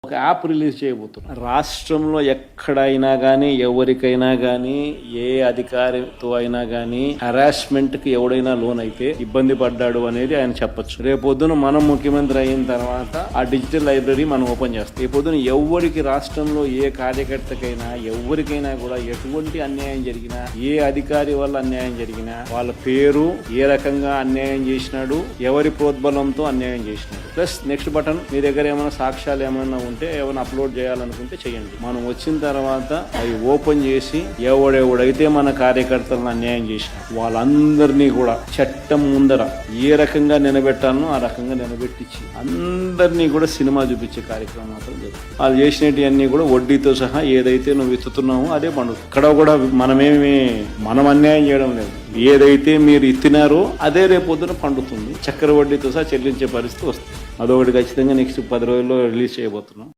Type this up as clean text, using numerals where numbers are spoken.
ఒక app release చేయబోతున్నాం. రాష్ట్రంలో ఎక్కడైనా కానీ ఎవరికైనా కానీ ఏ అధికారితో అయినా కానీ హరాస్మెంట్ కి ఎవడైనా లోన్ అయితే ఇబ్బంది పడ్డాడు అనేది ఆయన చెప్పొచ్చు. రేపొద్దున మనం ముఖ్యమంత్రి అయిన తర్వాత ఆ డిజిటల్ లైబ్రరీ మనం ఓపెన్ చేస్తాం. రేపొద్దున ఎవరికి రాష్ట్రంలో ఏ కార్యకర్తకైనా ఎవరికైనా కూడా ఎటువంటి అన్యాయం జరిగినా ఏ అధికారి వల్ల అన్యాయం జరిగినా వాళ్ళ పేరు ఏ రకంగా అన్యాయం చేసినాడు ఎవరి ప్రోద్బలంతో అన్యాయం చేసినాడు ప్లస్ నెక్స్ట్ బటన్ మీ దగ్గర ఏమైనా సాక్ష్యాలు ఏమైనా ఉంటే ఏమైనా అప్లోడ్ చేయాలనుకుంటే చేయండి. మనం వచ్చిన తర్వాత అవి ఓపెన్ చేసి ఎవడెవడైతే మన కార్యకర్తలను అన్యాయం చేసిన వాళ్ళందరినీ కూడా చట్టం ముందర ఏ రకంగా నిలబెట్టాలనో ఆ రకంగా నిలబెట్టించి అందరినీ కూడా సినిమా చూపించే కార్యక్రమం మాత్రం జరుగుతుంది. వాళ్ళు చేసినవి అన్ని కూడా వడ్డీతో సహా ఏదైతే నువ్వు ఎత్తుతున్నావో అదే పండుగ. ఇక్కడ కూడా మనం అన్యాయం చేయడం లేదు. ఏదైతే మీరు ఇత్తినారో అదే రేపొద్దున పండుతుంది. చక్కెర వడ్డీతో సహా చెల్లించే పరిస్థితి వస్తుంది. అదొకటి ఖచ్చితంగా నెక్స్ట్ 10 రోజుల్లో రిలీజ్ చేయబోతున్నాం.